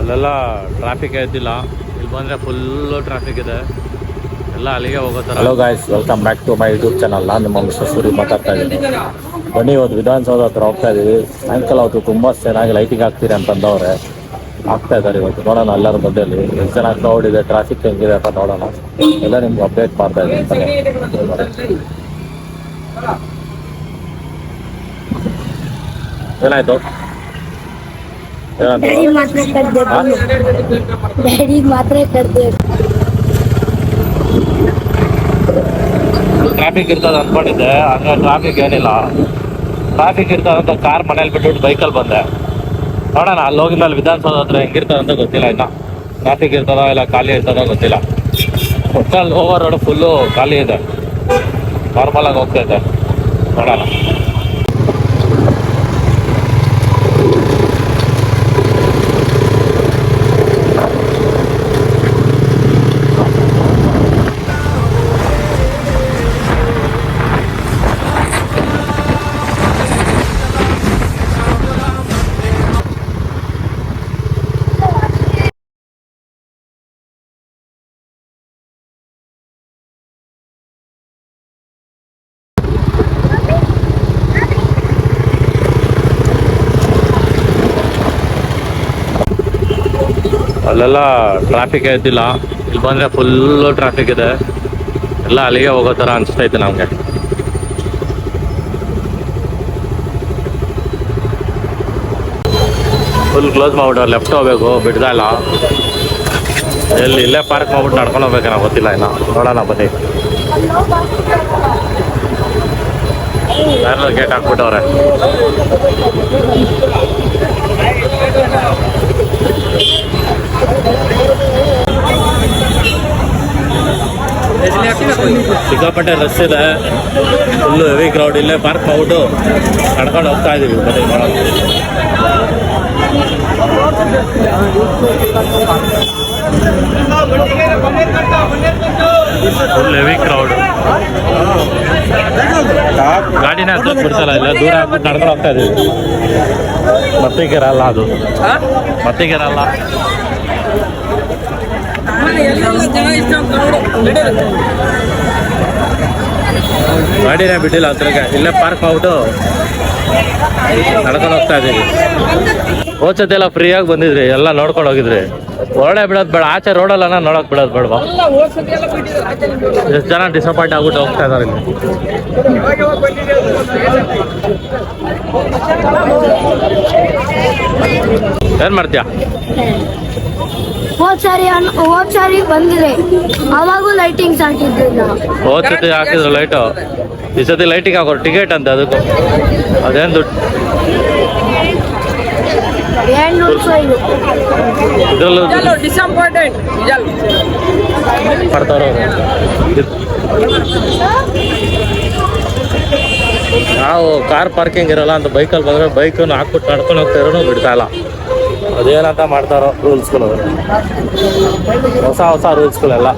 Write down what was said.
ಅಲ್ಲೆಲ್ಲ ಟ್ರಾಫಿಕ್ ಇದ್ದಿಲ್ಲ, ಇಲ್ಲಿ ಬಂದರೆ ಫುಲ್ಲು ಟ್ರಾಫಿಕ್ ಇದೆ, ಎಲ್ಲ ಅಲ್ಲಿಗೆ ಹೋಗೋ ಥರ. Hello guys, welcome back to my YouTube channel. ನಾನು ನಿಮ್ಮ ಮಿಸ್ಟರ್ ಸೂರಿ ಮಾತಾಡ್ತಾ ಇದ್ದೀನಿ. ಬನ್ನಿ, ಇವತ್ತು ವಿಧಾನಸೌಧ ಹತ್ರ ಹೋಗ್ತಾ ಇದ್ದೀವಿ. ಸಾಯಂಕಾಲ ಹೊತ್ತು ತುಂಬ ಚೆನ್ನಾಗಿ ಲೈಟಿಂಗ್ ಆಗ್ತೀರಿ ಅಂತಂದವ್ರೆ, ಆಗ್ತಾ ಇದ್ದಾರೆ ಇವತ್ತು. ನೋಡೋಣ ಎಲ್ಲರ ಮಧ್ಯದಲ್ಲಿ ಎಷ್ಟು ಜನ ಕ್ರೌಡ್ ಇದೆ, ಟ್ರಾಫಿಕ್ ಹೆಂಗಿದೆ ಅಂತ ನೋಡೋಣ. ಎಲ್ಲ ನಿಮ್ಗೆ ಅಪ್ಡೇಟ್ ಮಾಡ್ತಾ ಇದ್ದೀನಿ. ಏನಾಯ್ತು? ಟ್ರಾಫಿಕ್ ಇರ್ತದೆ ಅಂದ್ಕೊಂಡಿದ್ದೆ, ಹಂಗ ಟ್ರಾಫಿಕ್ ಏನಿಲ್ಲ. ಟ್ರಾಫಿಕ್ ಇರ್ತದಂತ ಕಾರ್ ಮನೇಲಿ ಬಿಟ್ಬಿಟ್ಟು ಬೈಕಲ್ಲಿ ಬಂದೆ. ನೋಡೋಣ, ಅಲ್ಲಿ ಹೋಗಿಲ್ಲ, ಅಲ್ಲಿ ವಿಧಾನಸೌಧ ಹತ್ರ ಹೆಂಗಿರ್ತದೆ ಅಂತ ಗೊತ್ತಿಲ್ಲ. ಇನ್ನು ಟ್ರಾಫಿಕ್ ಇರ್ತದೋ ಇಲ್ಲ ಖಾಲಿ ಇರ್ತದೋ ಗೊತ್ತಿಲ್ಲ. ಒಟ್ಟಲ್ಲಿ ಓವರ್ ರೋಡ್ ಫುಲ್ಲು ಖಾಲಿ ಇದೆ, ನಾರ್ಮಲ್ ಆಗಿ ಹೋಗ್ತಾ ಇದೆ. ನೋಡೋಣ. ಅಲ್ಲೆಲ್ಲ ಟ್ರಾಫಿಕ್ ಇದ್ದಿಲ್ಲ, ಇಲ್ಲಿ ಬಂದರೆ ಫುಲ್ಲು ಟ್ರಾಫಿಕ್ ಇದೆ, ಎಲ್ಲ ಅಲ್ಲಿಗೆ ಹೋಗೋ ಥರ ಅನಿಸ್ತೈತೆ ನಮಗೆ. ಫುಲ್ ಕ್ಲೋಸ್ ಮಾಡ್ಬಿಟ್ಟು ಲೆಫ್ಟ್ ಹೋಗ್ಬೇಕು, ಬಿಡ್ತಾ ಇಲ್ಲ. ಇಲ್ಲೇ ಪಾರ್ಕ್ ಮಾಡ್ಬಿಟ್ಟು ನಡ್ಕೊಂಡು ಹೋಗ್ಬೇಕೇನೋ ಗೊತ್ತಿಲ್ಲ ಇನ್ನು. ನೋಡೋಣ ಬನ್ನಿ. ಯಾರು ಗೇಟ್ ಹಾಕ್ಬಿಟ್ಟವ್ರೆ. ಸಿಕ್ಕಾಪಟ್ಟೆ ರಶ್ ಇದೆ, ಫುಲ್ಲು ಹೆವಿ ಕ್ರೌಡ್. ಇಲ್ಲೇ ಪಾರ್ಕ್ ಮಾಡ್ಬಿಟ್ಟು ನಡ್ಕೊಂಡು ಹೋಗ್ತಾ ಇದೀವಿ. ಬನ್ನಿ ನೋಡೋಣ. Full heavy crowd. ಗಾಡಿನ ಹತ್ತಕ್ಕೆ ಬಿಡ್ತಲ್ಲ, ಇಲ್ಲ ದೂರ ಹಾಕ್ಬಿಟ್ಟು ನಡ್ಕೊಂಡು ಹೋಗ್ತಾ ಇದೀವಿ. ಮತ್ತಿಗೆರಲ್ಲ ಅದು, ಮತ್ತಿಗೆರಲ್ಲ. ಗಾಡಿನೇ ಬಿಟ್ಟಿಲ್ಲ ಹತ್ರಕ್ಕೆ, ಇಲ್ಲೇ ಪಾರ್ಕ್ ಮಾಡ್ಬಿಟ್ಟು ನಡ್ಕೊಂಡು ಹೋಗ್ತಾ ಇದ್ದೀವಿ. ಹೋದ್ಸತಿ ಎಲ್ಲ ಫ್ರೀಯಾಗಿ ಬಂದಿದ್ರಿ, ಎಲ್ಲ ನೋಡ್ಕೊಂಡು ಹೋಗಿದ್ರಿ. ಹೊರಡೆ ಬಿಡೋದು ಬೇಡ, ಆಚೆ ರೋಡಲ್ಲ ನೋಡಕ್ ಬಿಡೋದು ಬೇಡವಾ? ಎಷ್ಟು ಜನ ಡಿಸಪಾಯಿಂಟ್ ಆಗ್ಬಿಟ್ಟು ಹೋಗ್ತಾ ಇದಾರೆ ಇಲ್ಲಿ. ಏನ್ ಮಾಡ್ತೀಯಾ? ಹೋದ್ ಸಾರಿ ಬಂದಿದೆ, ಅವಾಗೂ ಲೈಟಿಂಗ್ಸ್ ಹಾಕಿದ್ದಿಲ್ಲ. ಹೋದ್ ಸತಿ ಹಾಕಿದ್ರು ಲೈಟು, ಈ ಸತಿ ಲೈಟಿಂಗ್ ಹಾಕೋರು. ಟಿಕೆಟ್ ಅಂತ ಅದಕ್ಕೂ ಅದೇನು ದುಡ್ಡು? ಇದ್ರಲ್ಲೂ ಮಾಡ್ತಾರ. ನಾವು ಕಾರ್ ಪಾರ್ಕಿಂಗ್ ಇರಲ್ಲ ಅಂತ ಬೈಕಲ್ಲಿ ಬಂದರೆ ಬೈಕನ್ನು ಹಾಕ್ಬಿಟ್ಟು ನಡ್ಕೊಂಡು ಹೋಗ್ತಾ ಇರೋನು ಬಿಡ್ತಾ ಇಲ್ಲ. ಅದೇನಂತ ಮಾಡ್ತಾರೋ ರೂಲ್ಸ್ಗಳು, ಹೊಸ ಹೊಸ ರೂಲ್ಸ್ಗಳೆಲ್ಲ.